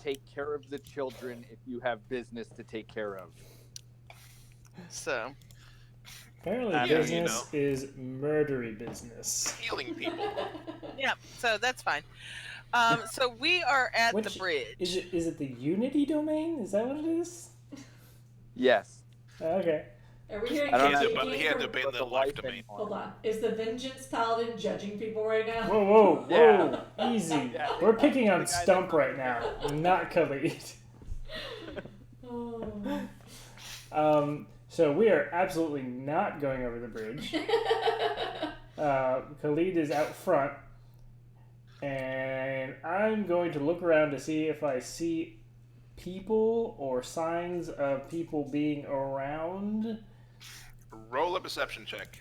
take care of the children if you have business to take care of. So, Apparently, business is murdery business. Healing people. yeah, so that's fine. So we are at the bridge. Is it the Unity domain? Is that what it is? Yes. Okay. Are we hearing He judging had to ban the life domain. Hold on. Is the Vengeance Paladin judging people right now? Whoa, Yeah. easy. Yeah, We're picking on Stump right now, not Khalid. So we are absolutely not going over the bridge. Khalid is out front, and I'm going to look around to see if I see people or signs of people being around. Roll a perception check.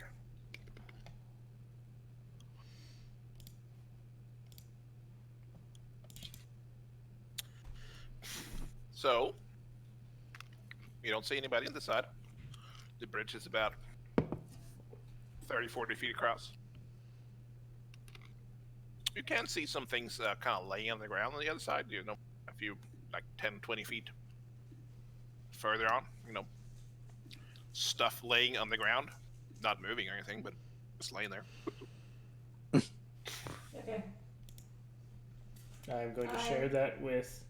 So, you don't see anybody on the side. The bridge is about 30, 40 feet across. You can see some things kind of laying on the ground on the other side, a few, like 10, 20 feet further on, stuff laying on the ground. Not moving or anything, but just laying there. Okay. I'm going to share that with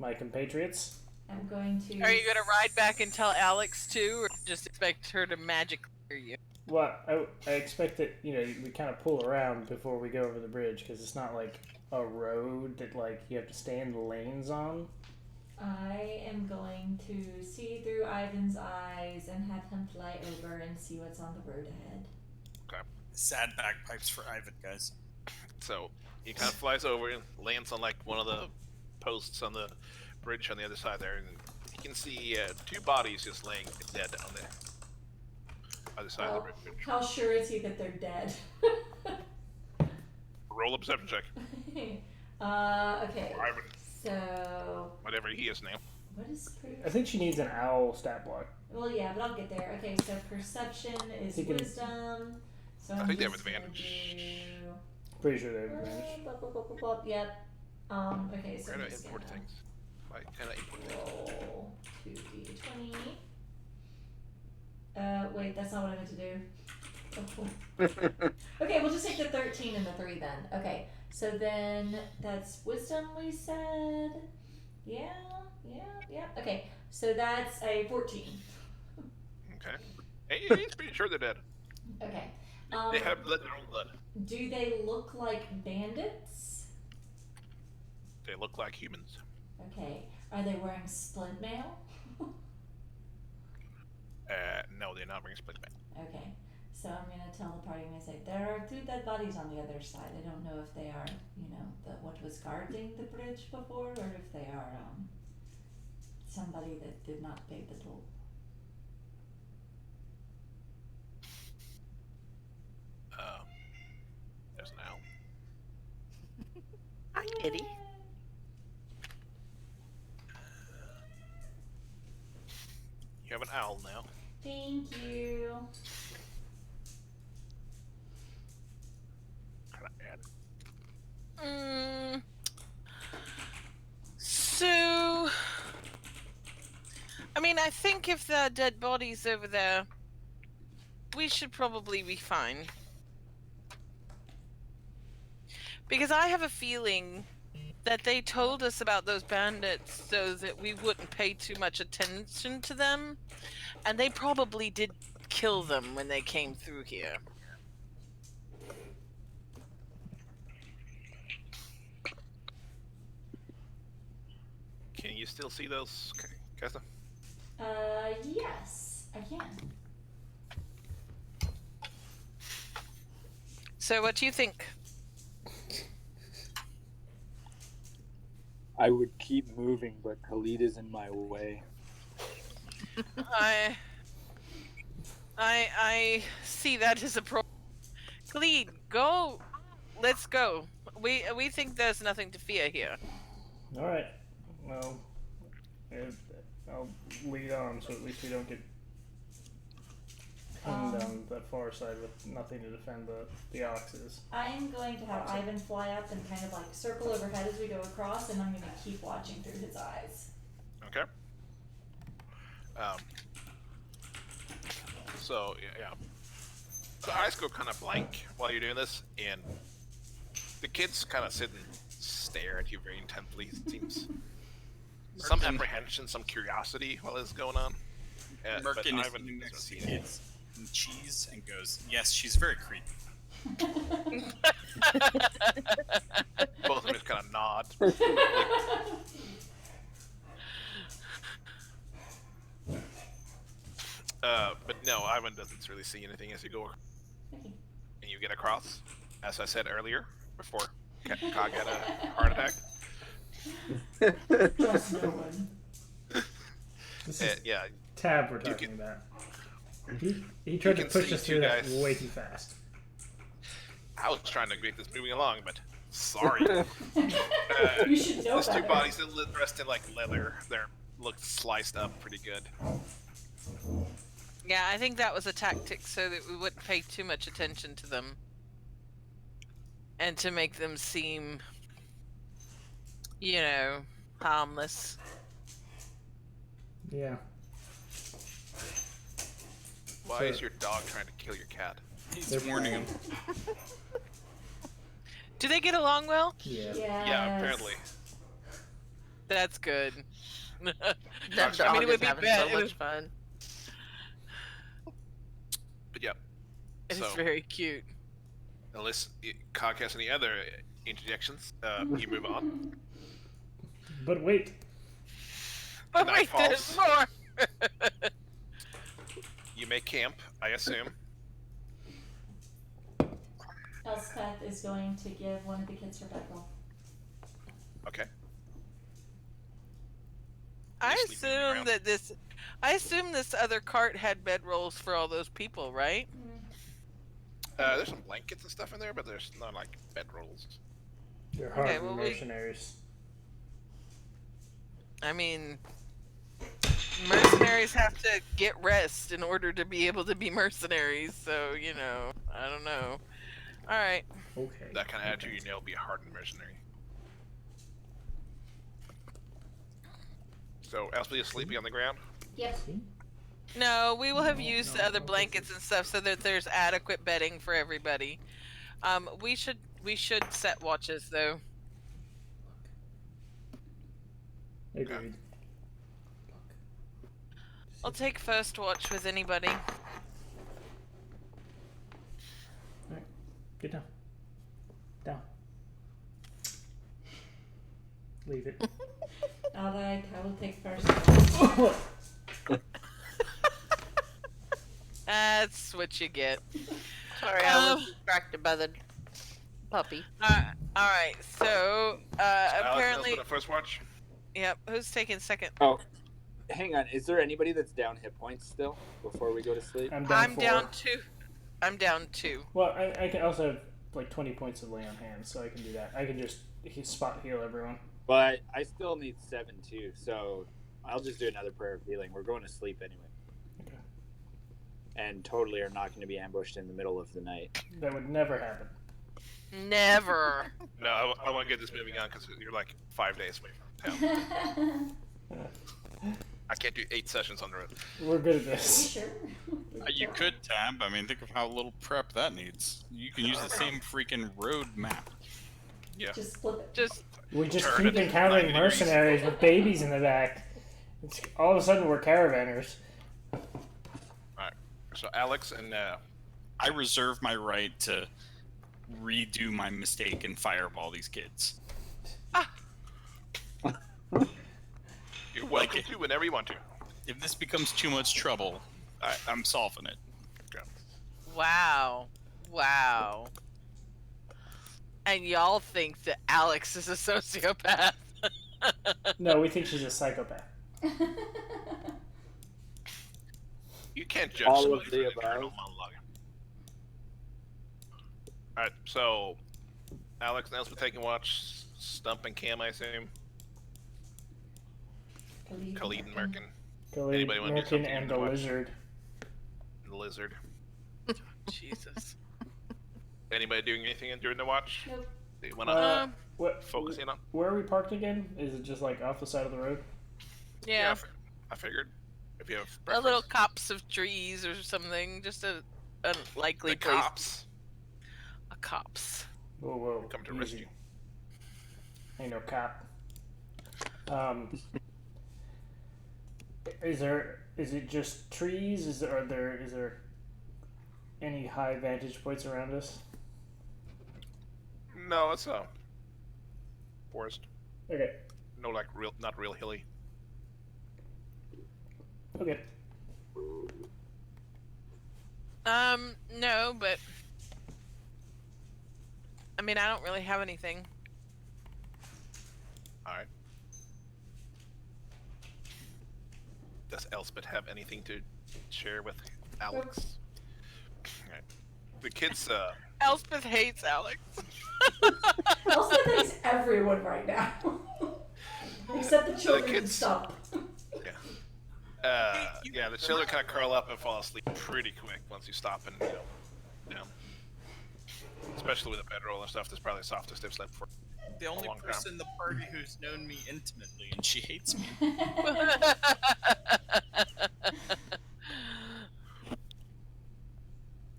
my compatriots. I'm going to... Are you going to ride back and tell Alex too, or just expect her to magically hear you? Well, I expect that, we kind of pull around before we go over the bridge, because it's not like a road that, you have to stay in the lanes on. I am going to see through Ivan's eyes and have him fly over and see what's on the road ahead. Okay. Sad bagpipes for Ivan, guys. So he kind of flies over and lands on one of the posts on the bridge on the other side there, and you can see two bodies just laying dead on the other side of the bridge. How sure is he that they're dead? Roll a perception check. Okay. Ivan. So... Whatever he is now. What is... I think she needs an owl stat block. Well, yeah, but I'll get there. Okay, so perception is wisdom. So I think they have advantage. Pretty sure they have advantage. Yep. Okay, so We're gonna import things. Roll 2d20. Wait, that's not what I meant to do. Okay, we'll just take the 13 and the 3 then. Okay, so then that's wisdom we said. Yeah. Okay, so that's a 14. Okay. Hey, he's pretty sure they're dead. Okay. They have blood in their own blood. Do they look like bandits? They look like humans. Okay. Are they wearing splint mail? No, they're not wearing split mail. Okay. So I'm going to tell the party, I'm going to say, there are 2 dead bodies on the other side. I don't know if they are, what was guarding the bridge before, or if they are somebody that did not pay the toll. There's an owl. Hi, kitty. You have an owl now. Thank you. Can I add? So, I think if the dead body's over there, we should probably be fine. Because I have a feeling that they told us about those bandits so that we wouldn't pay too much attention to them. And they probably did kill them when they came through here. Can you still see those, Kesta? Yes, I can. So what do you think? I would keep moving, but Khalid is in my way. I see that as a problem. Khalid, go. Let's go. We think there's nothing to fear here. All right. Well, I'll lead on, so at least we don't get pinned on the far side with nothing to defend the oxes. I'm going to have Ivan fly up and kind of like circle overhead as we go across, and I'm going to keep watching through his eyes. Okay. So yeah. The eyes go kind of blank while you're doing this, and the kids kind of sit and stare at you very intently. It seems some apprehension, some curiosity while this is going on. But Merkin is Ivan sitting doesn't next to see the it. kids and cheese and goes, "Yes, she's very creepy." Both of them just kind of nod. But no, Ivan doesn't really see anything as you go, Okay. and you get across. As I said earlier, before Cog had a heart attack. Trust no one. This is Yeah, Tab we're you talking can- about. He tried to can push see us two through that guys. way too fast. I was trying to make this moving along, but sorry. You should know There's two better. bodies that look dressed in like leather. They're look sliced up pretty good. Yeah, I think that was a tactic so that we wouldn't pay too much attention to them. And to make them seem, you know, harmless. Yeah. Why So- is your dog trying to kill your cat? He's They're warning him. Do they get along well? Yeah. Yes. Yeah, apparently. That's good. That I dog mean, it would is be having bad. so much fun. But yeah. It's So, very cute. unless Cog has any other interjections, you move on. But wait, But Night wait, there's falls. more! You make camp, I assume. Elspeth is going to give one of the kids her bedroll. Okay. I You're sleeping on the assume ground. that I assume this other cart had bedrolls for all those people, right? There's some blankets and stuff in there, but there's not like bedrolls. they're Okay, hardly well, we- mercenaries. I mean, mercenaries have to get rest in order to be able to be mercenaries, so, you know, I don't know. Alright. Okay. That kind of attitude, you know, be a hardened mercenary. So, Elspeth is sleeping on the ground. Yep. No, we will have used the other blankets and stuff so that there's adequate bedding for everybody. We should set watches though. Agreed. I'll take first watch with anybody. Get down. Down. Leave it. Alright, I will take first. That's what you get. Sorry, I was distracted by the puppy. Alright, so Alex apparently, knows what a first watch. yep. Who's taking second? Oh, hang on. Is there anybody that's down hit points still before we go to sleep? I'm down I'm 4. down 2. I'm down 2. Well, I can also have like 20 points of lay on hands, so I can do that. I can just spot heal everyone. But I still need 7 too, so I'll just do another prayer of healing. We're going to sleep anyway. Okay. And totally are not going to be ambushed in the middle of the night. That would never happen. Never. No, I want to get this moving on because you're like 5 days away from town. I can't do 8 sessions on the road. We're good at this. Sure. You could, Tab. I mean, think of how little prep that needs. You can use the same freaking road map. Yeah. Just flip it. Just We just Turn keep it encountering 90 degrees. mercenaries with babies in the back. It's, all of a sudden, we're caravanners. Alright. So, Alex and I reserve my right to redo my mistake and fireball these kids. you're welcome to whenever you want to. If this becomes too much trouble, I'm solving it. wow. Wow. And y'all think that Alex is a sociopath. No, we think she's a psychopath. You can't judge All somebody of for the an above. internal monologue. Alright, so Alex and Elspeth taking watch, Stump and Cam, I assume. Khalid and Merkin. Khalid, Anybody wanna do Merkin, something and in the the watch? lizard. And the Lizard. Jesus. Anybody doing anything during the watch? Nope. They want to Um, What? focus in on? Where are we parked again? Is it just like off the side of the road? yeah. I figured. If you have A preference. little copse of trees or something. Just a unlikely The place. cops A copse. Whoa, whoa. come to easy. rescue. Ain't no cop. Is it just trees? Is there any high vantage points around us? No, it's a forest. Okay. No, like not real hilly. Okay. No, but I mean, I don't really have anything. All right. Does Elspeth have anything to share with Alex? All right. The kids. Elspeth hates Alex. Also thanks everyone right now. Except the children can kids- stop. Yeah, the children kind of curl up and fall asleep pretty quick once you stop and especially with a bedroll and stuff. That's probably the softest they've slept for. The only long person in the party who's known me intimately, and she hates me.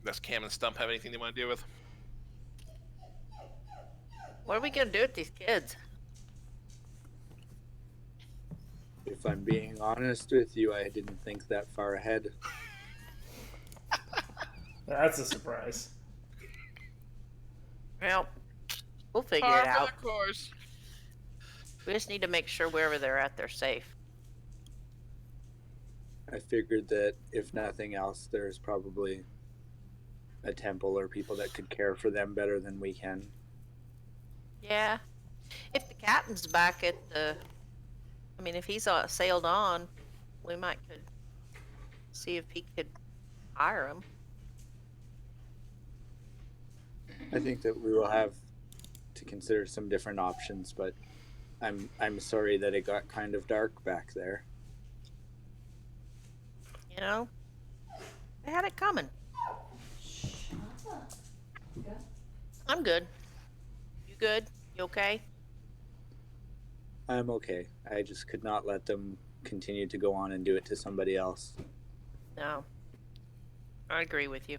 Does Cam and Stump have anything they want to deal with? What are we gonna do with these kids? If I'm being honest with you, I didn't think that far ahead. That's a surprise. Well, we'll figure Par it out. for the course. We just need to make sure wherever they're at, they're safe. I figured that if nothing else, there's probably a temple or people that could care for them better than we can. Yeah. If the captain's back at the... I mean, if he's sailed on, we might could see if he could hire him. I think that we will have to consider some different options, but I'm sorry that it got kind of dark back there. You know? They had it coming. Shut up. Go. I'm good. You good? You okay? I'm okay. I just could not let them continue to go on and do it to somebody else. No. I agree with you.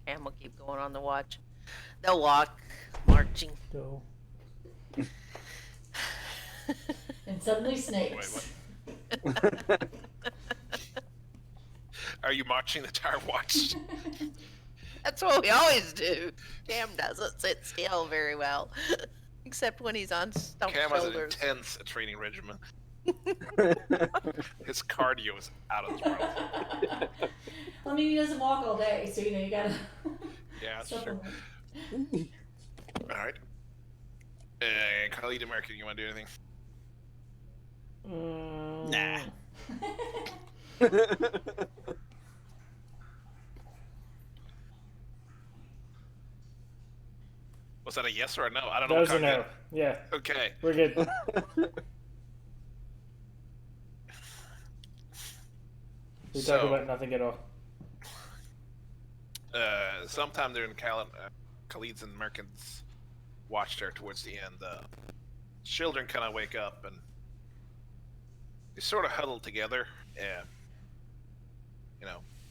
And we'll keep going on the watch. They'll walk, marching. Go. And suddenly snakes. Wait, Are you marching the entire watch? That's what we always do. Cam doesn't sit still very well. Except when he's on Stump's Cam has an shoulders. intense training regimen. His cardio is out of this world. I mean, he doesn't walk all day, so you gotta. Yeah, that's true. supplement. All right. Khalid American, you want to do anything? Nah. Was that a yes or a no? I don't know. That was what a kind no. Yeah, Okay. we're good. We talk So, about nothing at all. sometime during Khalid's and Merkin's watch there towards the end, children kind of wake up and they sort of huddle together,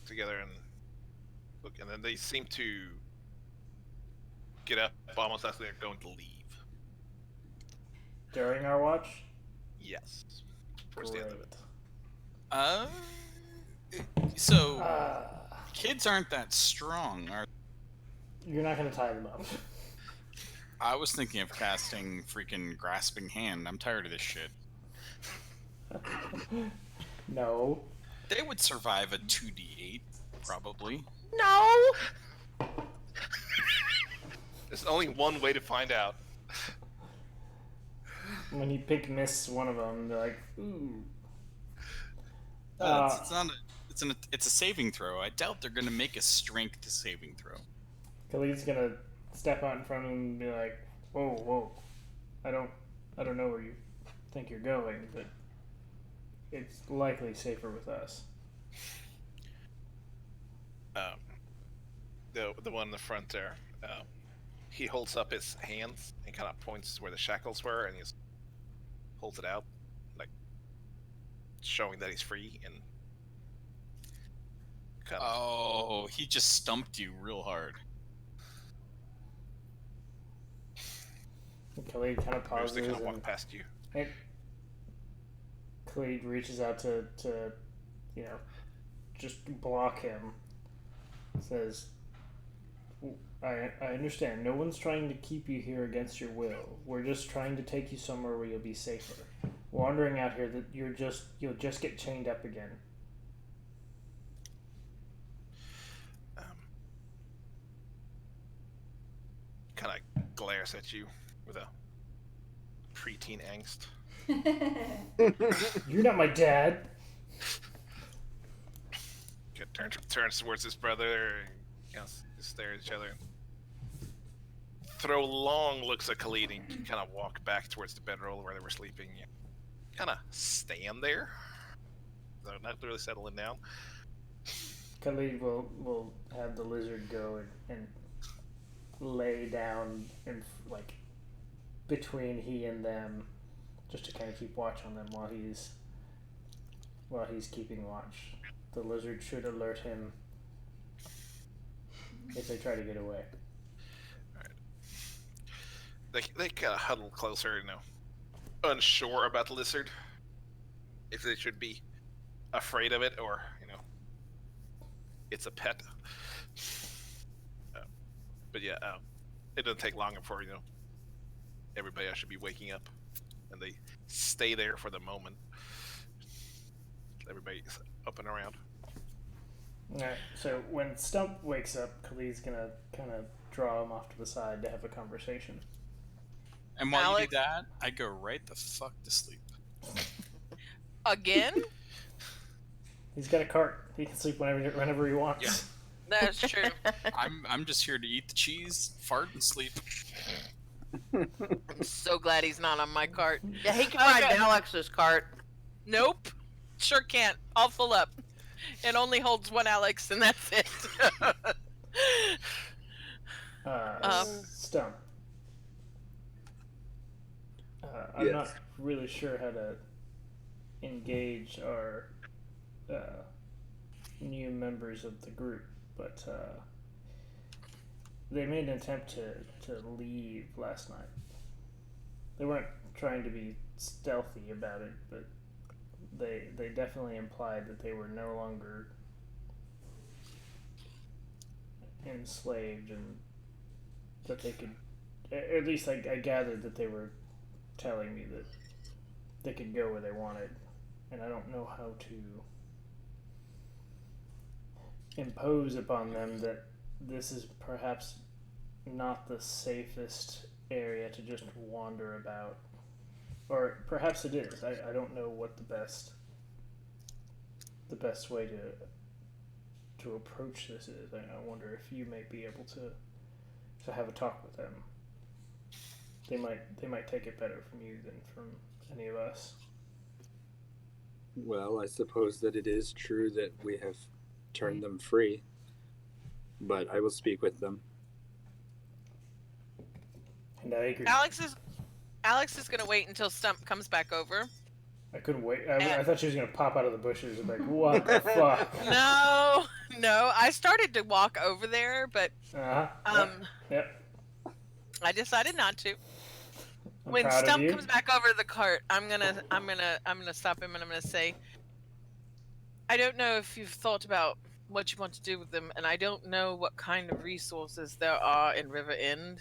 together and look, and then they seem to get up almost as they're going to leave. During our watch? Yes, towards the end of it. So Uh, kids aren't that strong, are? you're not going to tie them up. I was thinking of casting freaking grasping hand. I'm tired of this shit. No. They would survive a 2d8, probably. No! There's only one way to find out. When you miss one of them, they're like, ooh. It's not. It's a saving throw. I doubt they're gonna make a strength saving throw. Khalid's going to step out in front of him and be like, whoa. I don't know where you think you're going, but it's likely safer with us. The one in the front there, he holds up his hands and kind of points where the shackles were, and he just holds it out, like showing that he's free, and kind of Oh, he just stumped you real hard. Khalid kind of moves pauses to kind of and walk past you. Khalid reaches out to just block him. Says, I understand. No one's trying to keep you here against your will. We're just trying to take you somewhere where you'll be safer. Wandering out here, that you'll just get chained up again. Kind of glares at you with a preteen angst. You're not my dad. Turns towards his brother, and stare at each other. Throw long looks at Khalid and kind of walk back towards the bedroll where they were sleeping. Kind of stand there, so not really settling down. Khalid will have the lizard go and lay down in like between he and them, just to kind of keep watch on them while he's keeping watch. The lizard should alert him if they try to get away. Alright. They kind of huddle closer, unsure about the lizard. If they should be afraid of it or, it's a pet. But yeah, it doesn't take long before, everybody else should be waking up. And they stay there for the moment. Everybody's up and around. Alright, so when Stump wakes up, Khalid's gonna kind of draw him off to the side to have a conversation. And while you Alex? do that, I go right the fuck to sleep. Again? He's got a cart. He can sleep whenever he wants. Yeah. That's true. I'm just here to eat the cheese, fart, and sleep. I'm so glad he's not on my cart. Yeah, he can ride Okay. Alex's cart. Nope. Sure can't. I'll fill up. It only holds one Alex, and that's it. Stump. I'm Yes. not really sure how to engage our new members of the group, but they made an attempt to leave last night. They weren't trying to be stealthy about it, but they definitely implied that they were no longer enslaved and that they could, at least I gathered that they were telling me that they could go where they wanted, and I don't know how to impose upon them that this is perhaps not the safest area to just wander about. Or perhaps it is. I don't know what the best way to approach this is. I wonder if you may be able to have a talk with them. They might take it better from you than from any of us. Well, I suppose that it is true that we have turned them free, but I will speak with them. And I agree. Alex is gonna wait until Stump comes back over. I couldn't wait. I thought she was gonna pop out of the bushes and be like, "What the fuck?" No. I started to walk over there, but Yep. I decided not to. I'm When proud of Stump you. comes back over the cart, I'm gonna stop him and I'm gonna say, I don't know if you've thought about what you want to do with them, and I don't know what kind of resources there are in River End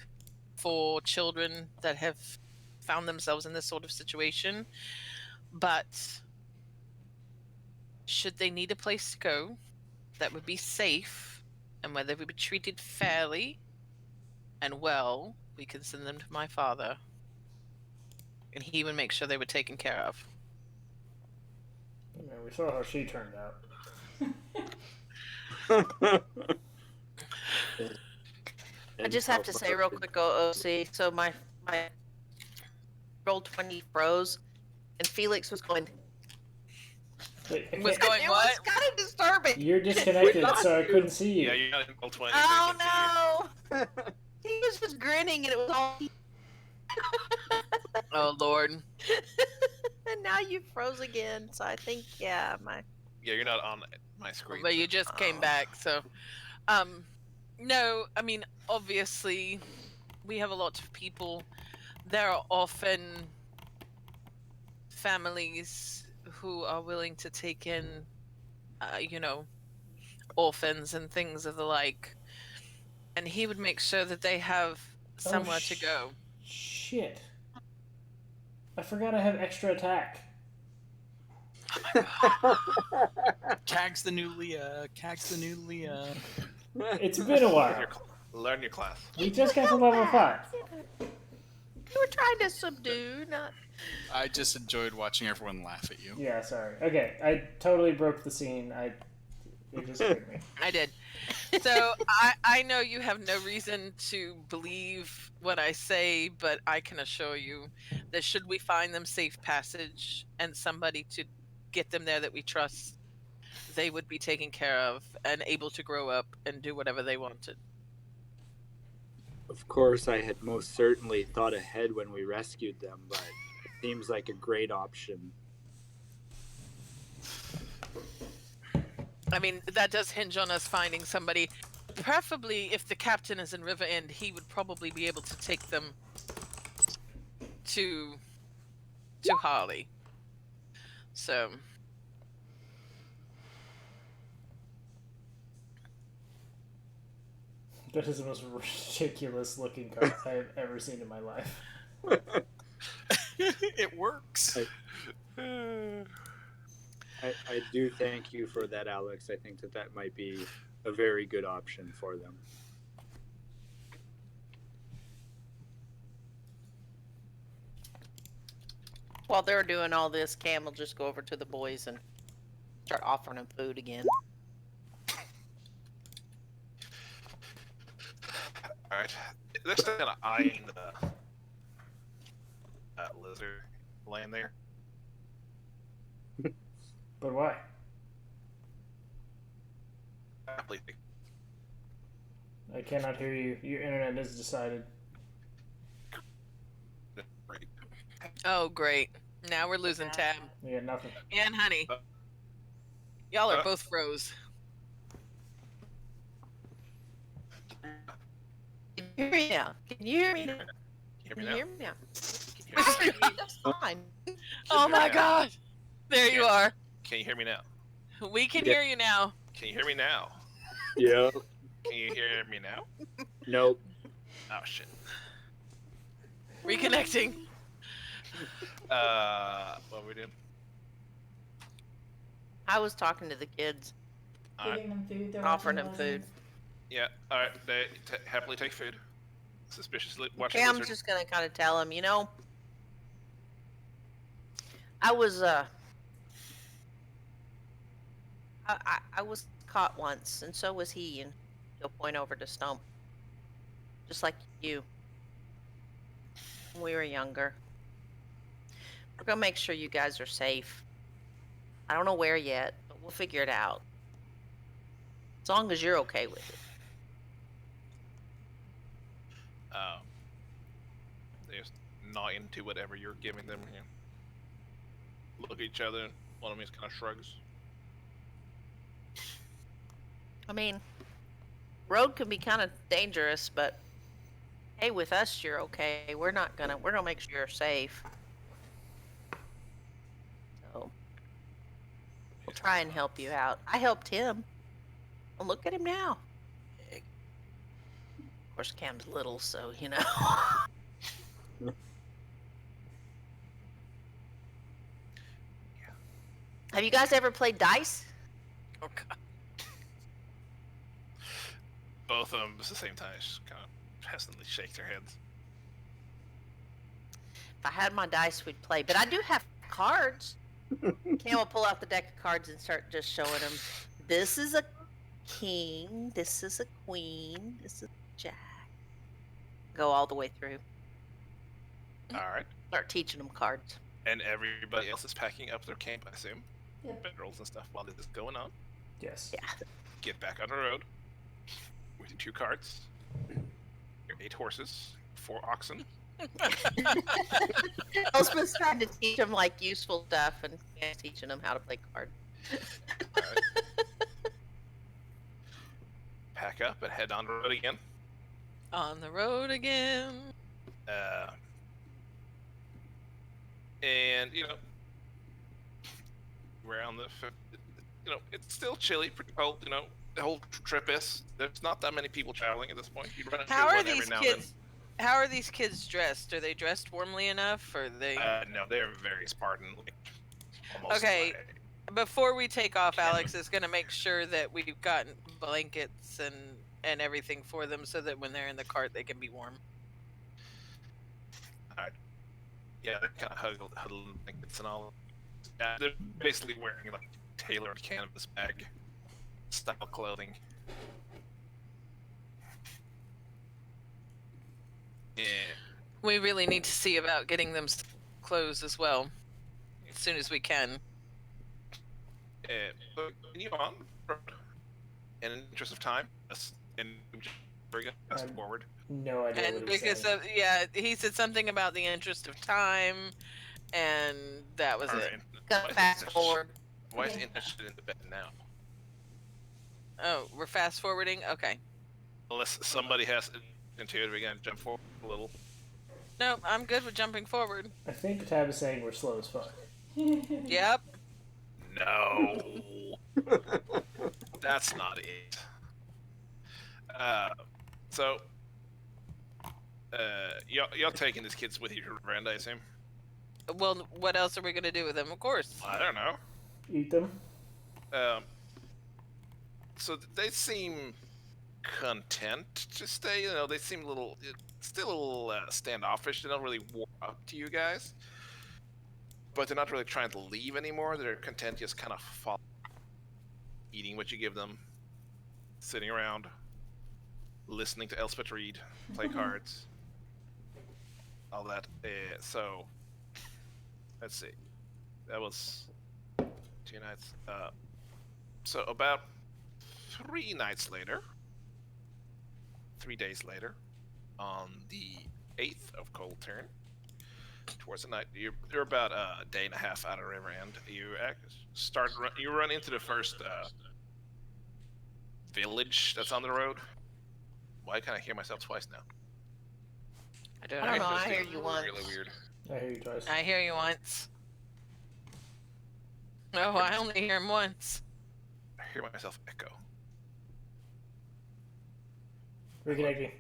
for children that have found themselves in this sort of situation, but should they need a place to go that would be safe and where they would be treated fairly and well, we can send them to my father, and he would make sure they were taken care of. I mean, we saw how she turned out. I just have to say real quick, OC. So my roll 20 froze, and Felix was going, Wait, I Was can't- going It what? was kind of disturbing. You're disconnected, so I couldn't see you. Yeah, you're not in roll 20. Oh no! He was just grinning, and it was all. Oh Lord. And now you froze again. So I think, yeah, my. Yeah, you're not on my screen. But you so- just came Oh. back, so no, I mean obviously we have a lot of people. There are often families who are willing to take in orphans and things of the like, and he would make sure that they have somewhere to go. Shit. I forgot I have extra attack. Cag's the new Leah. Cag's the new Leah. It's been a while. Learn your class. We just got to level 5. You were trying to subdue, not. I just enjoyed watching everyone laugh at you. Yeah, sorry. Okay, I totally broke the scene. It just scared me. I did. So I know you have no reason to believe what I say, but I can assure you that should we find them safe passage and somebody to get them there that we trust, they would be taken care of and able to grow up and do whatever they wanted. Of course, I had most certainly thought ahead when we rescued them, but it seems like a great option. I mean, that does hinge on us finding somebody. Preferably, if the captain is in River End, he would probably be able to take them to Harley. So, That is the most ridiculous looking card I have ever seen in my life. It works. I do thank you for that, Alex. I think that might be a very good option for them. While they're doing all this, Cam will just go over to the boys and start offering them food again. Alright. They're still kind of eyeing that lizard laying there. But why? I cannot hear you. Your internet is decided. Right. oh great, now we're losing tab. Yeah, nothing. And honey, y'all are both froze. Can you hear me now? Can you hear me now? Hear Can me you now? hear me now? Can you hear me now? That's fine. Oh my God, there you are. Can you hear me now? We can Yeah. hear you now. Can you hear me now? Yeah. Can you hear me now? Nope. Oh shit. Reconnecting. What are we doing? I was talking to the kids. Alright. Giving them food. They're Offering watching them food. lessons. Yeah. Alright. They happily take food. Suspiciously watching Cam's lizard. just gonna kind of tell him, I was I was caught once, and so was he, and he'll point over to Stump. Just like you. When we were younger. We're gonna make sure you guys are safe. I don't know where yet, but we'll figure it out. As long as you're okay with it. They're just not into whatever you're giving them. You know. Look at each other. One of them just kind of shrugs. I mean, road can be kind of dangerous, but hey, with us, you're okay. We're gonna make sure you're safe. So, we'll try and help you out. I helped him. Well, look at him now. Big. Of course, Cam's little, so, Have you guys ever played dice? Oh God. Both of them at the same time just kind of hesitantly shake their heads. If I had my dice, we'd play. But I do have cards. Cam will pull out the deck of cards and start just showing them. This is a king. This is a queen. This is a jack. Go all the way through. Alright. Start teaching them cards. And everybody else is packing up their camp, I assume. Yep. bedrolls and stuff while this is going on. Yes. Yeah. Get back on the road with your 2 carts, your 8 horses, 4 oxen. Elspeth's trying to teach them like useful stuff and teaching them how to play cards. Alright. Pack up and head on the road again. On the road again. And around it's still chilly, pretty cold. The whole trip is. There's not that many people traveling at this point. You run into How are one every these now kids? How are these kids dressed? Are they dressed warmly enough? Or they? No, they're very Spartan. Almost Okay. like- Before we take off, Cannon. Alex is going to make sure that we've gotten blankets and everything for them, so that when they're in the cart, they can be warm. yeah, they kind of huddle in blankets and all. Yeah, they're basically wearing like tailored canvas bag style clothing. Yeah. We really need to see about getting them clothes as well, as soon as we can. So continue on, in the interest of time, and bring us fast forward. No idea And what he's because saying. of, he said something about the interest of time, and that was it. Alright. Go fast forward. Why is Okay. interested in the bed now? Oh, we're fast forwarding. Okay. Unless somebody has into it, we're gonna jump forward a little. Nope, I'm good with jumping forward. I think Tab is saying we're slow as fuck. Yep. No, that's not it. So, y'all taking these kids with you to Rand, I assume? Well, what else are we gonna do with them? Of course. I don't know. Eat them. So they seem content to stay. They seem still a little standoffish. They don't really warm up to you guys, but they're not really trying to leave anymore. They're content just kind of eating what you give them, sitting around, listening to Elspeth read, play cards, all that. So let's see. That was 2 nights. So about 3 nights later, 3 days later, on the 8th of Cold Turn, towards the night, you're about a day and a half out of River End. You run into the first village that's on the road. Why can't I hear myself twice now? I don't I don't know. know. I hear you once. Really weird. I hear you twice. I hear you once. No, I only hear him once. I hear myself echo. Reconnecting.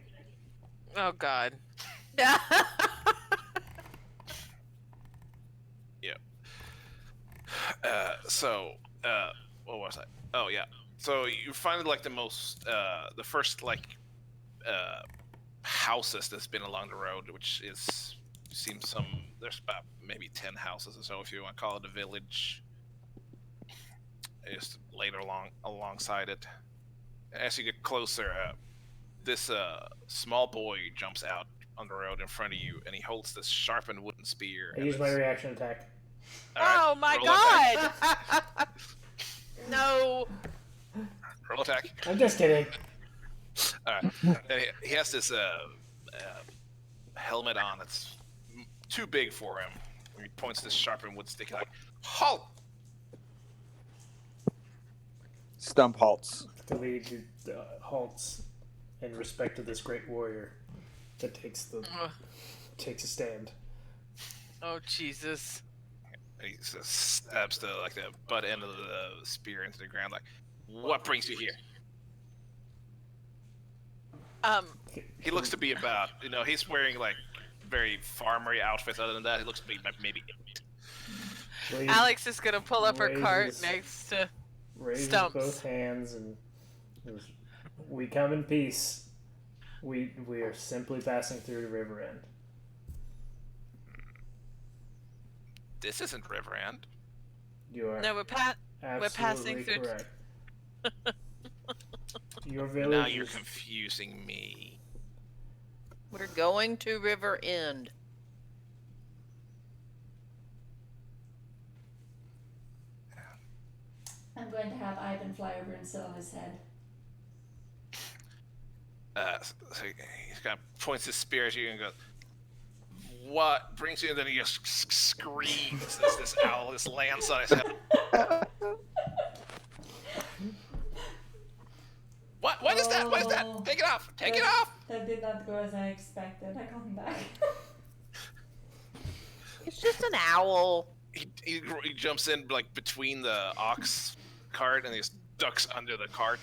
Oh God. What was I? Oh yeah. So you find like the first houses that's been along the road, which seems there's about maybe 10 houses or so, if you want to call it a village. Just later alongside it. As you get closer, this small boy jumps out on the road in front of you, and he holds this sharpened wooden spear. I and use my it's- reaction attack. Alright, Oh my roll attack. God. No. Roll attack. I'm just kidding. Alright. And he has this helmet on that's too big for him. He points this sharpened wood stick like, halt! Stump halts. The lead halts in respect to this great warrior that takes a stand. Oh Jesus. And he stabs the butt end of the spear into the ground like, what brings you here? He looks to be about, he's wearing like very farmery outfits. Other than that, he looks to be maybe 8. Lead Alex is gonna pull up her cart raises- next to. raises Stumps. both hands and goes, "We come in peace. We are simply passing through the river end." This isn't River End. You are No, we're absolutely passing through- correct. Your Now village you're is confusing me. We're going to River End. I'm going to have Ivan fly over and sit on his head. So he kind of points his spear at you and goes, "What brings you?" And then he just screams as this owl just lands on his head. What is that? What is that? Take it off! Take it off! That did not go as I expected. I called him back. It's just an owl. He jumps in like between the ox cart and he just ducks under the cart.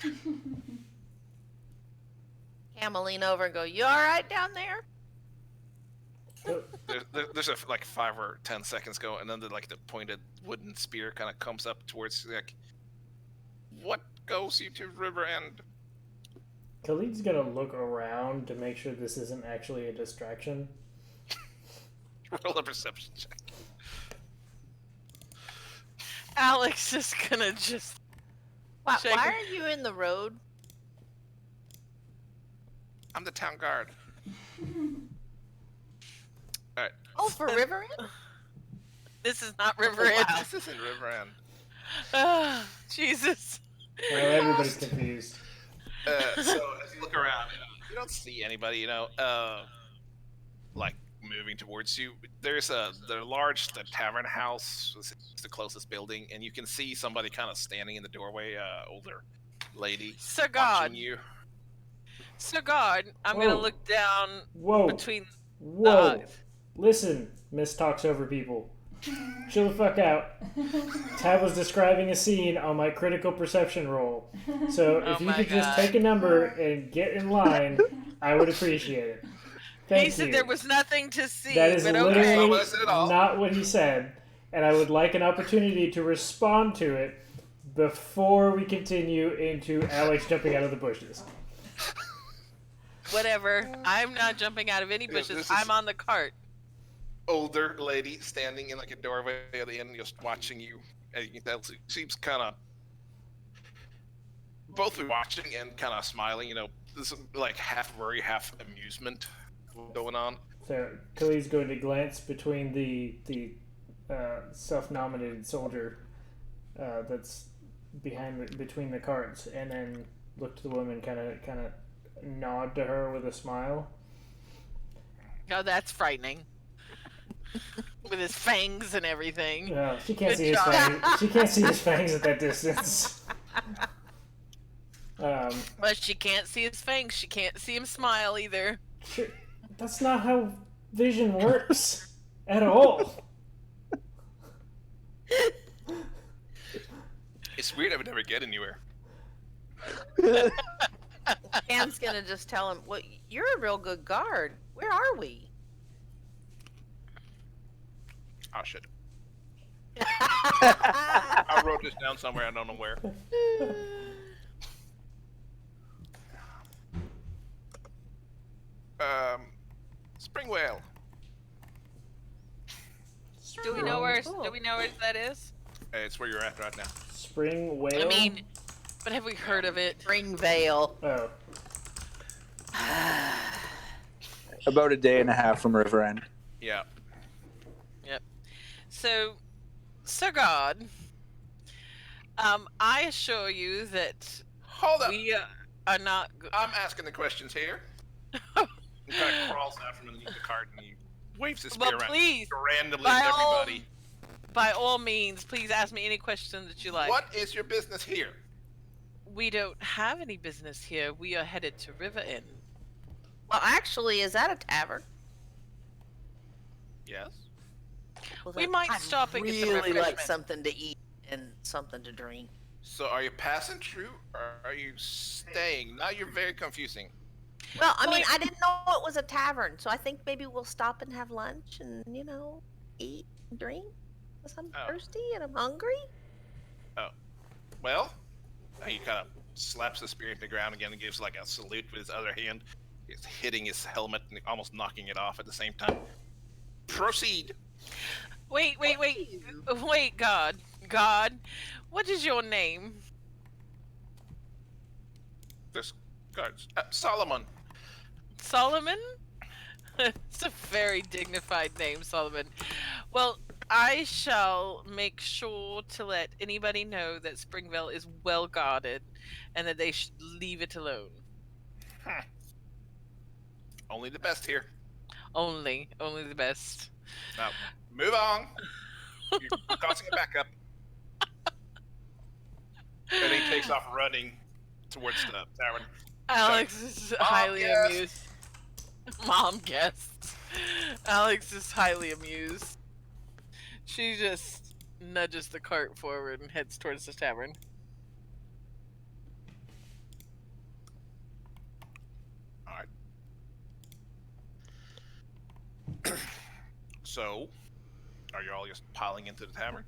Cam will lean over and go, "You all right down there?" There's a like 5 or 10 seconds go, and then the pointed wooden spear kind of comes up towards like, "What goes you to River End?" Khalid's gonna look around to make sure this isn't actually a distraction. Roll a perception check. Alex is gonna just. Why Shake are it. you in the road? I'm the town guard. All right. Oh, for River End? This is not River Oh, End. wow. This isn't River End. Ah, Jesus. Now everybody's confused. So as you look around, you don't see anybody. Like moving towards you. There's the tavern house. It's the closest building, and you can see somebody kind of standing in the doorway. Older lady So God. watching you. So God, I'm Whoa. gonna look down Whoa. between. Whoa. Listen, Miss Talks Over People. Chill the fuck out. Tab was describing a scene on my critical perception roll. So if Oh you my could just God. take a number and get in line, I would appreciate it. Thank He you. said there was nothing to see, That is but Not literally what I said at all. not what he said, and I would like an opportunity to respond to it before we continue into Alex jumping out of the bushes. whatever. I'm not jumping out of any Yeah, bushes. this is- I'm on the cart. Older lady standing in like a doorway at the end, just watching you. And you can tell she seems kind of both watching and kind of smiling. This is like half worry, half amusement going on. So Khalid's going to glance between the self-nominated soldier that's between the carts, and then look to the woman, kind of nod to her with a smile. Oh, that's frightening. With his fangs and everything. She can't Good see his job. fangs. She can't see his fangs at that distance. But she can't see his fangs. She can't see him smile either. Sure, that's not how vision works at all. It's weird. I would never get anywhere. Cam's gonna just tell him, "Well, you're a real good guard. Where are we?" Oh shit! I wrote this down somewhere. I don't know where. Springwell. Do we know where? Cool. Do we know where that is? It's where you're at right now. Spring whale. I mean, but have we heard of it? Springvale. Oh, About a day and a half from River End. Yeah. So God, I assure you that Hold up. we are not. I'm asking the questions here. He kind of crawls out from underneath the cart and he waves his spear Well, around please, randomly by at all- everybody. by all means, please ask me any question that you like. What is your business here? We don't have any business here. We are headed to River Inn. Well, actually, is that a tavern? Yes. Well, We then might I'd stop and get some really like refreshment. something to eat and something to drink. So are you passing through or are you staying? Now you're very confusing. Well, I mean, Wait. I didn't know it was a tavern, so I think maybe we'll stop and have lunch and, eat and drink. Because I'm Oh. thirsty and I'm hungry. Well, he kind of slaps the spear into the ground again and gives like a salute with his other hand. He's hitting his helmet and almost knocking it off at the same time. Proceed. Wait, God, what is your name? This guards. Solomon. Solomon? It's a very dignified name, Solomon. Well, I shall make sure to let anybody know that Springville is well guarded, and that they should leave it alone. Only the best here. Only the best. Now, move on. You're causing a backup. And he takes off running towards the tavern. Alex is highly amused. Mom guessed. Alex is highly amused. She just nudges the cart forward and heads towards the tavern. Alright. So, are you all just piling into the tavern?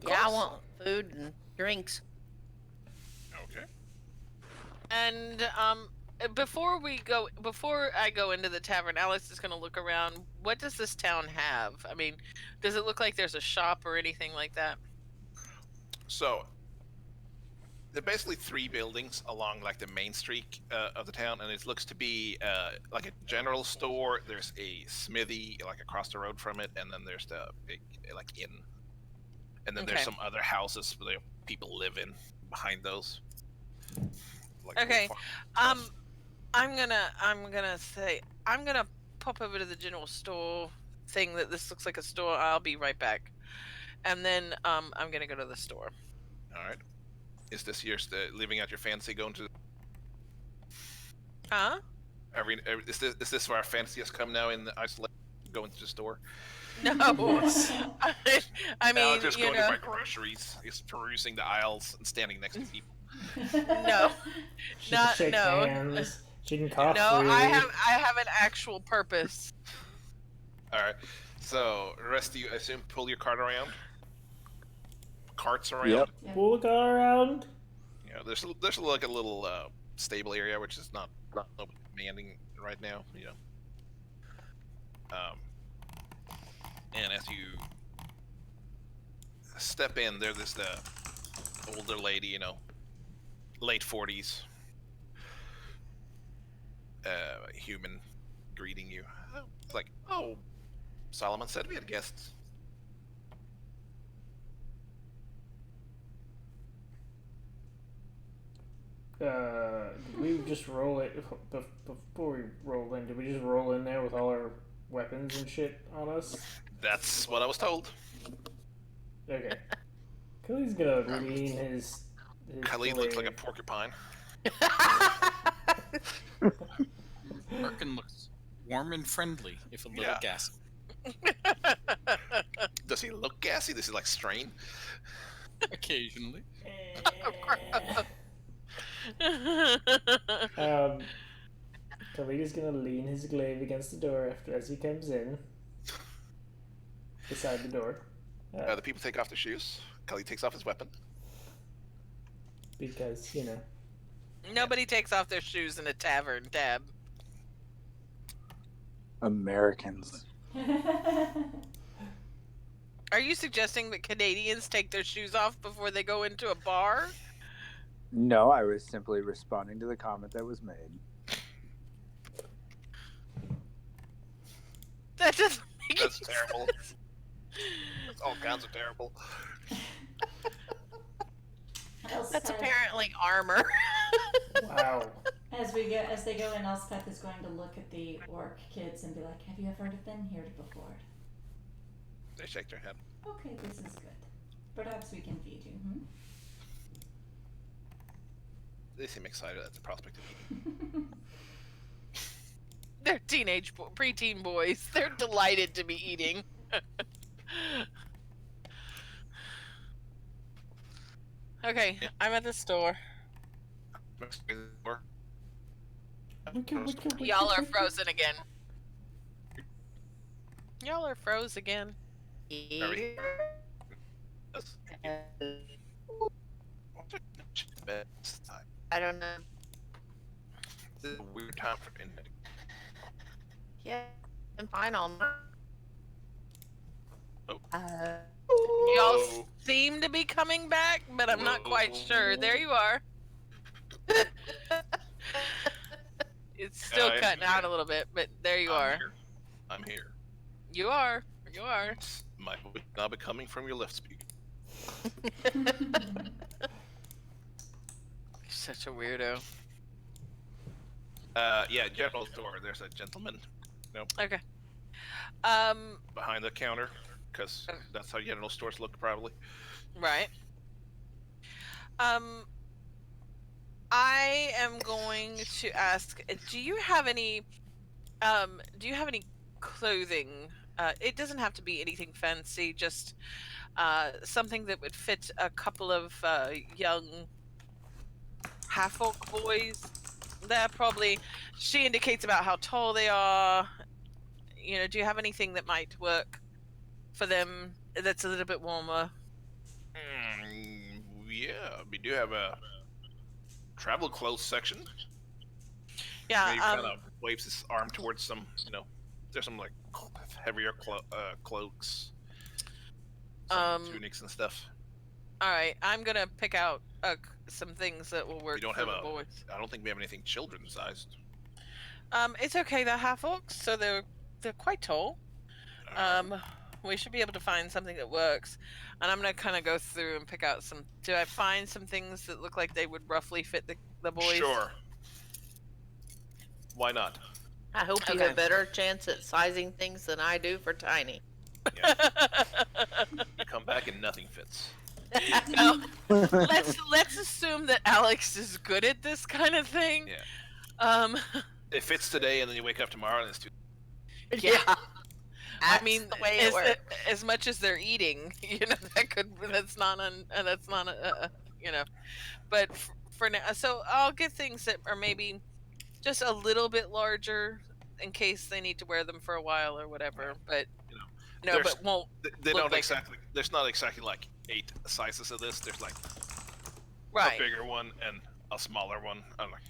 Yeah, I want food and drinks. Okay. And before I go into the tavern, Alex is going to look around. What does this town have? I mean, does it look like there's a shop or anything like that? So, there are basically 3 buildings along like the main street of the town, and it looks to be like a general store. There's a smithy like across the road from it, and then there's the big like inn, and then there's Okay. some other houses where people live in behind those. Like Okay. farm stuff. I'm gonna pop over to the general store thing that this looks like a store. I'll be right back. And then I'm gonna go to the store. All right. Is this your living out your fantasy going to? Huh? Is this where our fantasy has come now in the isolation? Going to the store. No. Yes. I Now mean, just you going to know, buy groceries. He's perusing the aisles and standing next to people. no, She can shake no. hands. She can cough No, freely. I have an actual purpose. All right. So the rest of you, I assume, pull your cart around. Carts around. Yep. Pull the car around. You know, there's like a little stable area which is not demanding right now. You know. And as you step in, there's this older lady, you know, late 40s, human, greeting you. It's like, oh, Solomon said we had guests. Did we just roll it before we roll in? Did we just roll in there with all our weapons and shit on us? That's what I was told. Okay. Khalid's gonna lean his Khalid looks like a blade. porcupine. Birkin looks warm and friendly, if a little Yeah. gassy. Does he look gassy? Does he like strain? Occasionally. Khalid is gonna lean his glaive against the door as he comes in. Beside the door. The people take off their shoes. Khalid takes off his weapon. Because, you know. Nobody takes off their shoes in a tavern, Dab. Americans. Are you suggesting that Canadians take their shoes off before they go into a bar? No, I was simply responding to the comment that was made. That doesn't make That's any terrible. sense. It's all kinds of terrible. That's apparently armor. Wow. As they go in, Elspeth is going to look at the orc kids and be like, "Have you ever been here before?" They shake their head. Okay, this is good. Perhaps we can feed you. Hmm? They seem excited at the prospect of eating. They're preteen boys. They're delighted to be eating. Okay, I'm at the store. Y'all are frozen again. Y'all are froze again. I don't know. This is a weird time for inmate. Yeah, I'm fine on that. Oh. Y'all seem to be coming back, but I'm not quite sure. There you are. It's still I'm cutting out here. a little bit, but there you I'm are. Here. I'm here. You are. You are. My voice now be coming from your left speaker. You're such a weirdo. Yeah, general store. There's a gentleman Okay. behind the counter, because that's how general stores look, probably. Right. I am going to ask, do you have any clothing? It doesn't have to be anything fancy, just something that would fit a couple of young half-orc boys. They're probably, she indicates about how tall they are. You know, do you have anything that might work for them that's a little bit warmer? Yeah, we do have a travel clothes section. Yeah. He kind of waves his arm towards some, there's some like heavier cloaks, some tunics and stuff. All right, I'm gonna pick out some things that will work We don't for have the boys. I don't think we have anything children's sized. It's okay. They're half orcs, so they're quite tall. We should be able to find something that works. And I'm gonna kind of go through and pick out some. Do I find some things that look like they would roughly fit the boys? Sure. Why not? I hope you Okay. have a better chance at sizing things than I do for tiny. Yeah. You come back and nothing fits. No, let's assume that Alex is good at this kind of thing. Yeah. It fits today, and then you wake up tomorrow and it's too. Yeah. That's I mean, the way it works. as much as they're eating, that's not but for now, so I'll get things that are maybe just a little bit larger in case they need to wear them for a while or whatever, but but won't. They look don't like exactly. There's not exactly like 8 sizes of this. There's like right. a bigger one and a smaller one. I'm like,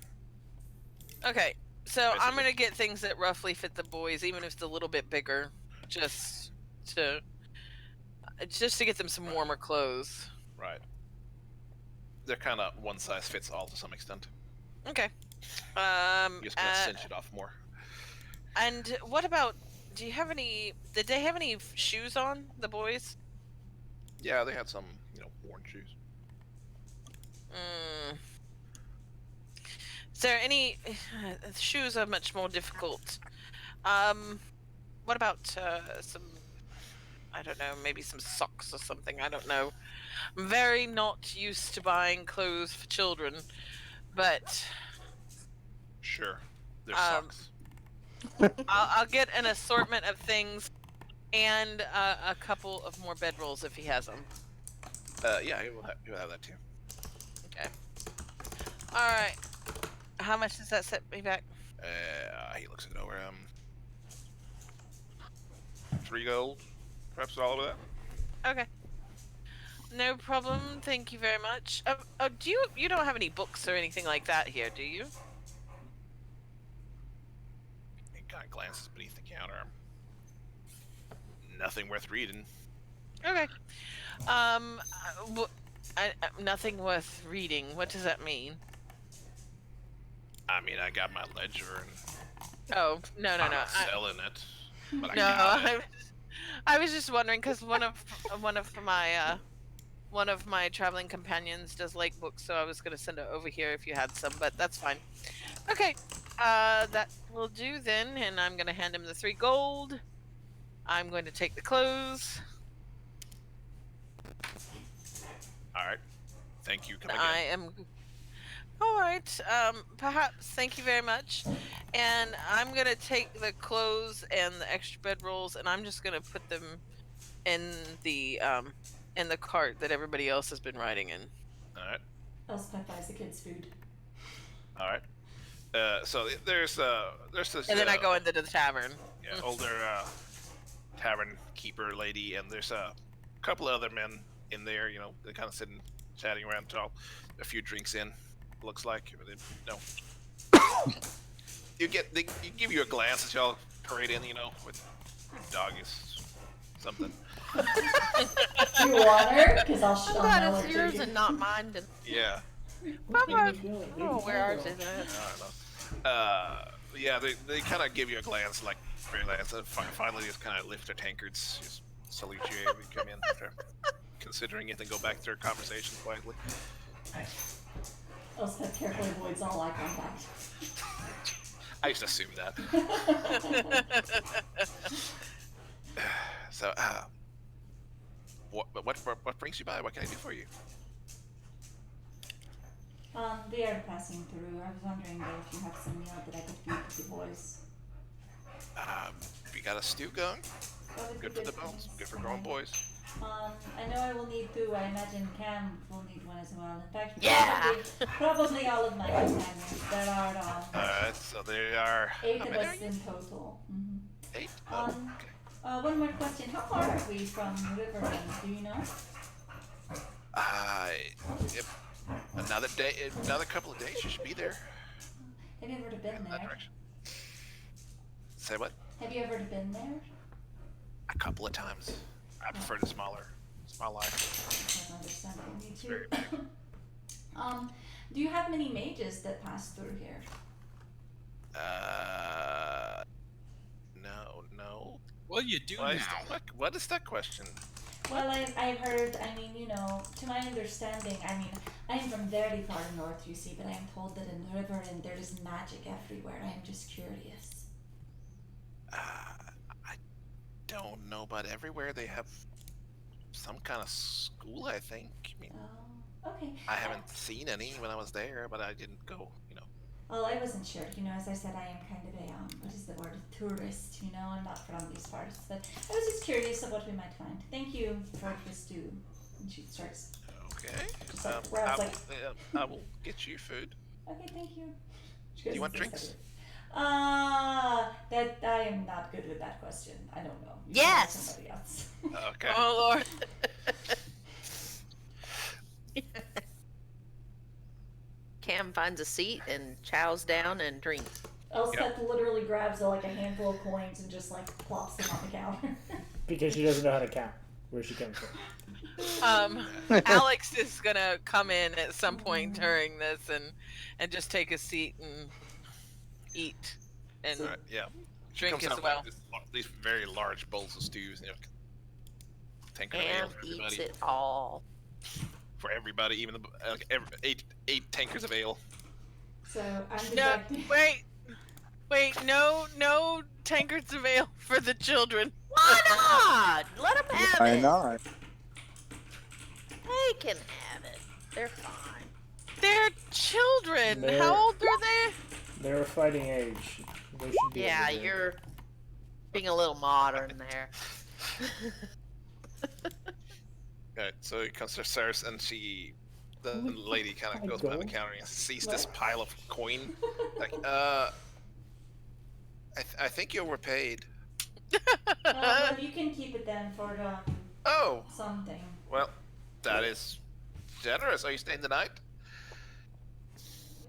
Okay, so I'm Basically. gonna get things that roughly fit the boys, even if it's a little bit bigger, just to get them some warmer clothes. right. They're kind of one size fits all to some extent. Okay. You're just gonna cinch it off more. And what about? Did they have any shoes on, the boys? Yeah, they had some, worn shoes. Is there any shoes are much more difficult? What about some? I don't know, maybe some socks or something. I don't know. I'm very not used to buying clothes for children, but Sure. They're socks. I'll get an assortment of things and a couple of more bedrolls if he has them. Yeah, he will have that too. Okay. All right. How much does that set me back? He looks it over. 3 gold, perhaps all of that. Okay. No problem. Thank you very much. Do you don't have any books or anything like that here, do you? He kind of glances beneath the counter. Nothing worth reading. Okay. Nothing worth reading. What does that mean? I mean, I got my ledger and Oh, no. I'm not selling it. But No, I got it. I was just wondering because one of my traveling companions does like books, so I was gonna send it over here if you had some, but that's fine. Okay, that will do then, and I'm gonna hand him the 3 gold. I'm going to take the clothes. All right. Thank you. Come again. I am. All right. Perhaps. Thank you very much. And I'm gonna take the clothes and the extra bedrolls, and I'm just gonna put them in the cart that everybody else has been riding in. All right. Else buys the kids food. All right. So there's this. And then I go into the tavern. Yeah, older tavern keeper lady, and there's a couple of other men in there. They're kind of sitting, chatting around, until a few drinks in. Looks like, they give you a glance as y'all parade in, with doggies, something. You want her? Because I'll I'm I'll glad know it's her yours too. and not mine. And Yeah. oh, where ours is at. I don't know. Yeah, they kind of give you a glance, like realize that finally just kind of lift their tankards, just salute you every come in after considering it and go back to their conversation quietly. Elspeth carefully avoids all eye contact. I just assumed that. So, what brings you by? What can I do for you? We are passing through. I was wondering though if you have some meal that I could feed to the boys. We got a stew going. What would be Good for the bones. things? Good for grown boys. I know I will need two. I imagine Cam will need one as well. In fact, Yeah. probably all of my companions. There are Alright, so there are 8 how of many us are you? in total. 8? Oh, Um, okay. One more question. How far are we from Riverland? Do you know? If another day, another couple of days, you should be there. Have you ever been In that there? direction. Say what? Have you ever been there? A couple of times. I prefer the smaller life. I understand. Me too. very big. Do you have many mages that pass through here? No. Well, you do What now. what is that question? Well, I've heard, I mean, you know, to my understanding, I mean, I am from very far north, you see, but I am told that in the river and there is magic everywhere. I am just curious. I don't know, but everywhere they have some kind of school, I think. I mean, Oh, okay. I haven't seen any when I was there, but I didn't go, Well, I wasn't sure. You know, as I said, I am kind of a, what is the word? Tourist, you know, I'm not from these parts. But I was just curious of what we might find. Thank you for this stew. And she starts, Okay. Just like, where I was like- I will get you food. okay, thank you. She Do you goes want and says drinks? that I am not good with that question. I don't know. You can ask Yes. Somebody else. Okay. Oh Lord. Cam finds a seat and chows down and drinks. Elspeth literally grabs like a handful of coins and just like plops them on the counter. Because she doesn't know how to count. Where she comes from. Alex is gonna come in at some point during this and just take a seat and eat and Alright, yeah. drink Comes as out well. with these very large bowls of stews, tankard of ale Cam for eats everybody. it all. For everybody, even eight tankers of ale. So I'm No, deducting. wait, no tankards of ale for the children. Why not? Let them have Why it. not? They can have it. They're fine. They're children. They're- How old are they? They're a fighting age. They should be Yeah, able to- you're being a little modern there. Alright, so he comes upstairs and the lady kind my of goes behind the God. counter and sees this What? pile of coin. Like, I think you were paid. Well, you can keep it then for Oh, something. well, that is generous. Are you staying the night?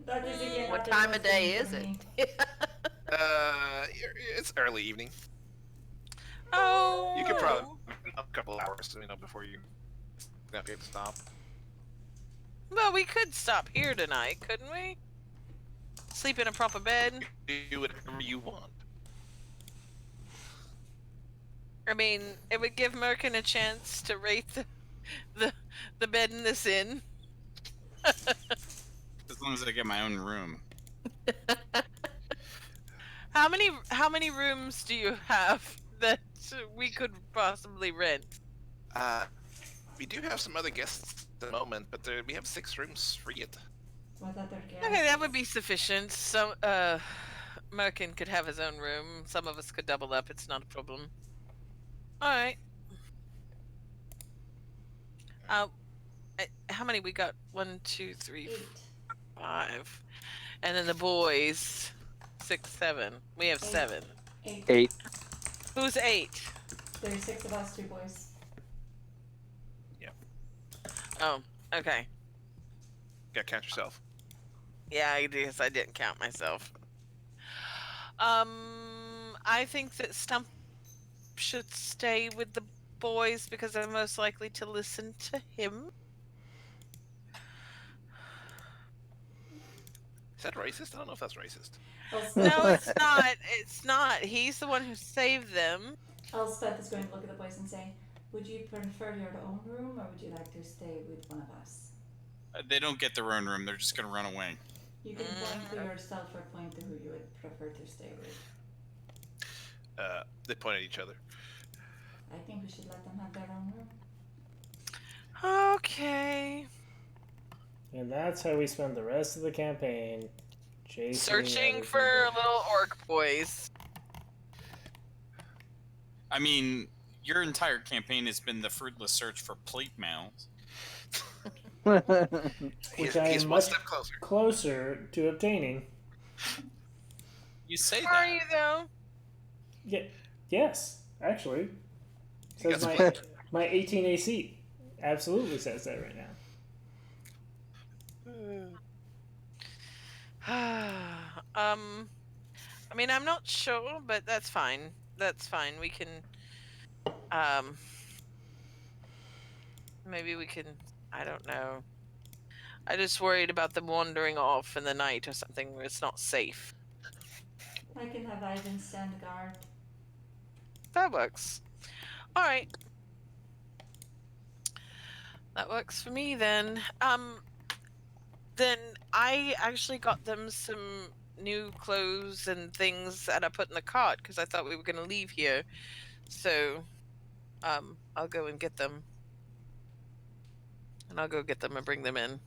That is again. What not the time of most day thing is for it? me. It's early evening. Oh. You could probably a couple hours, before you have to stop. Well, we could stop here tonight, couldn't we? Sleep in a proper bed. Do whatever you want. I mean, it would give Merkin a chance to rate the bed in this inn. As long as I get my own room. How many rooms do you have that we could possibly rent? We do have some other guests at the moment, but we have 6 rooms free. What other guests? Okay, that would be sufficient. So, Merkin could have his own room. Some of us could double up. It's not a problem. All right. How many we got? 1, 2, 3, 8. 5, and then the boys, 6, 7. We have 7. 8. 8. Who's 8? There's 6 of us, 2 boys. Oh, okay. Gotta count yourself. Yeah, I guess I didn't count myself. I think that Stump should stay with the boys because they're most likely to listen to him. Is that racist? I don't know if that's racist. No, it's not. It's not. He's the one who saved them. Elspeth is going to look at the boys and say, would you prefer your own room or would you like to stay with one of us? They don't get their own room. They're just gonna run away. You can point to yourself or point to who you would prefer to stay with. They point at each other. I think we should let them have their own room. Okay. And that's how we spend the rest of the campaign. Chasing Searching other for people. little orc boys. I mean, your entire campaign has been the fruitless search for plate mails. Which I He's am one much step closer. closer to obtaining. You say Are that. you though? Yeah, yes, actually. You Says got my, split. my 18 AC. Absolutely says that right now. I mean, I'm not sure, but that's fine. That's fine. We can, maybe we can, I don't know. I just worried about them wandering off in the night or something where it's not safe. I can have Ivan stand guard. That works. All right. That works for me then. Then I actually got them some new clothes and things that I put in the cart because I thought we were gonna leave here. So, I'll go and get them. And I'll go get them and bring them in.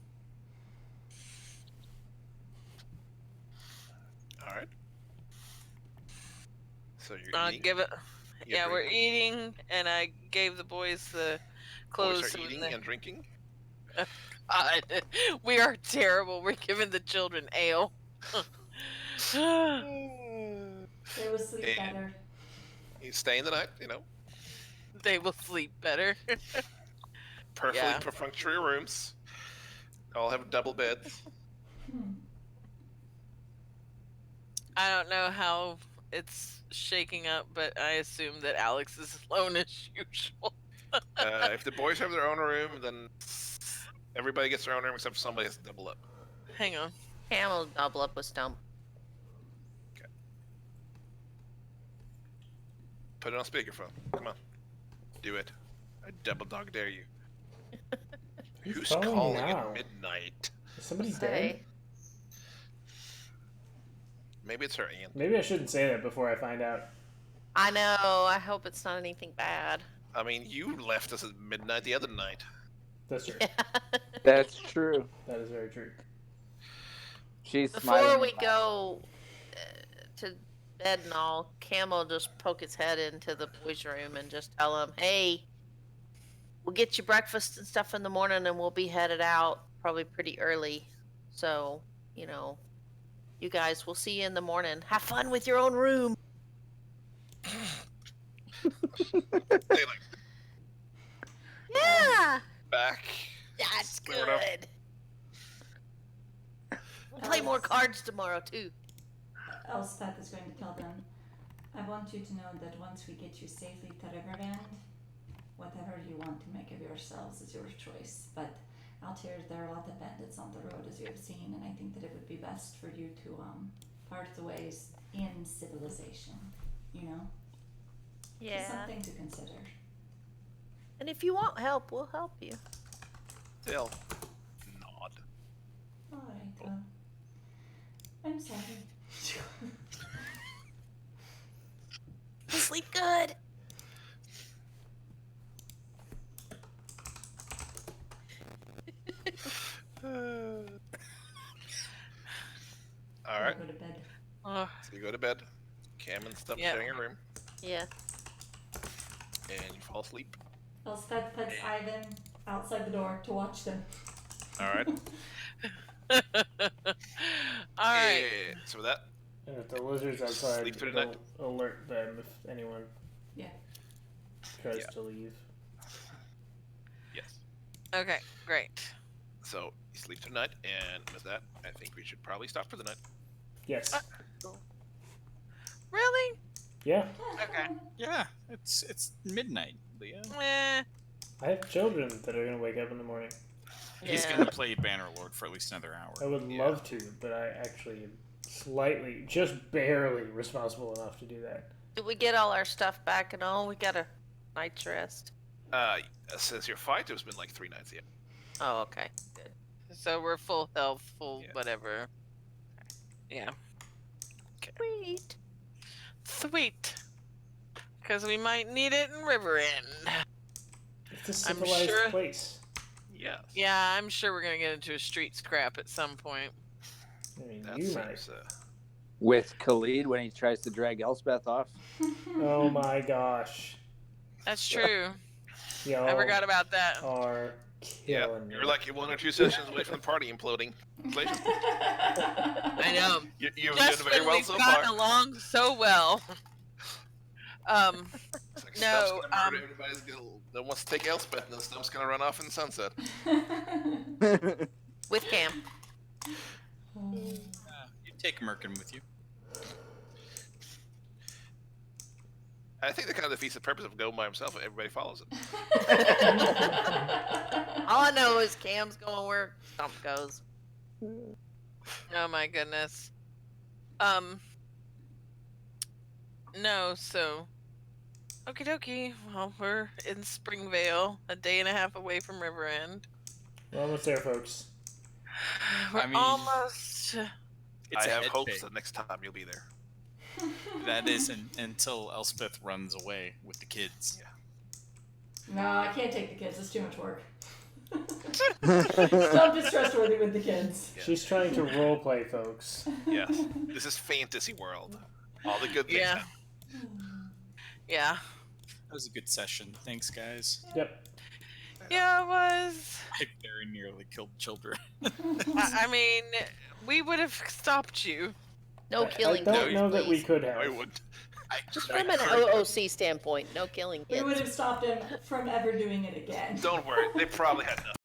All right. So you're I'll eating. give it. You're Yeah, we're drinking? eating, and I gave the boys the clothes. Boys are so when eating they- and drinking. God, we are terrible. We're giving the children ale. They will sleep And- better. You stay in the night. You know, They will sleep better. perfectly Yeah. perfunctory rooms. All have double beds. I don't know how it's shaking up, but I assume that Alex is alone as usual. If the boys have their own room, then everybody gets their own room except for somebody has to double up. Hang on. Camel double up with Stump. Put it on speakerphone. Come on. Do it. I double dog dare you. Who's calling now? at midnight? Is somebody dead? Say. Maybe it's her aunt. Maybe I shouldn't say that before I find out. I know. I hope it's not anything bad. I mean, you left us at midnight the other night. That's true. That's true. That is very true. She's Before smiling we and go to bed and all, Cam will just poke his head into the boys' room and just tell him, "Hey, we'll get you breakfast and stuff in the morning, and we'll be headed out probably pretty early. So, you know, you guys, we'll see you in the morning. Have fun with your own room." They like Yeah, back. that's Fair enough. good. We'll play more cards tomorrow too. Elspeth is going to tell them, I want you to know that once we get you safely to Riverbend, whatever you want to make of yourselves is your choice. But out here, there are a lot of bandits on the road, as you have seen, and I think that it would be best for you to part the ways in civilization, you know? Just Yeah. something to consider. And if you want help, we'll help you. They'll nod. Alright, well, I'm sorry. Sleep good. All right. Go to bed. Oh, So you go to bed. Cam and stuff Yeah. sharing a room, Yeah. and you fall asleep. Elspeth puts Ivan outside the door to watch them. All right. all right. Yeah. So with that, And if the lizard's outside, Sleep through the it'll night. alert them if anyone Yeah. tries Yeah. to leave. yes. Okay, great. So you sleep through the night, and with that, I think we should probably stop for the night. Yes. Really? Yeah. Okay. Yeah, it's midnight, Leah. Eh. I have children that are gonna wake up in the morning. He's Yeah. gonna play Bannerlord for at least another hour. I would love to, but I actually am slightly, just barely responsible enough to do that. Did we get all our stuff back and all? We got a night's rest. Since your fight, it's been like 3 nights. Yeah. Oh, okay. Good. So we're full health, full Yeah. whatever. Yeah. Sweet. Sweet. Because we might need it in River End. It's a I'm civilized sure- place. Yes. Yeah, I'm sure we're gonna get into a street scrap at some point. I mean, That you might. seems. With Khalid when he tries to drag Elspeth off. Oh my gosh. That's true. Y'all I forgot about that. are Yeah. killing me. You're like 1 or 2 sessions away from the party imploding. I know. You've Just done very when well we've so gotten far. along so well. It's like No, Stump's gonna murder everybody's that wants to take Elspeth, and then Stump's gonna run off in the sunset. With Cam. You take Merkin with you. I think that kind of defeats the purpose of going by himself if everybody follows it. All I know is Cam's going where Stump goes. Oh my goodness. No, so. Okie dokie. Well, we're in Springvale, a day and a half away from River End. We're almost there, folks. We're I mean- almost. It's I a have head hopes fake. that next time you'll be there. That is until Elspeth runs away with the kids. No, I can't take the kids. It's too much work. Stump is trustworthy with the kids. Yeah. She's trying to roleplay, folks. Yes. This is fantasy world. All the good things Yeah. happen. Yeah. That was a good session. Thanks, guys. Yep. Yeah, it was. I very nearly killed children. I mean, we would have stopped you. No killing. I don't kids, know that we please. could I have. would. Just from an OOC standpoint, no killing We kids. would have stopped him from ever doing it again. Don't worry. They probably had enough.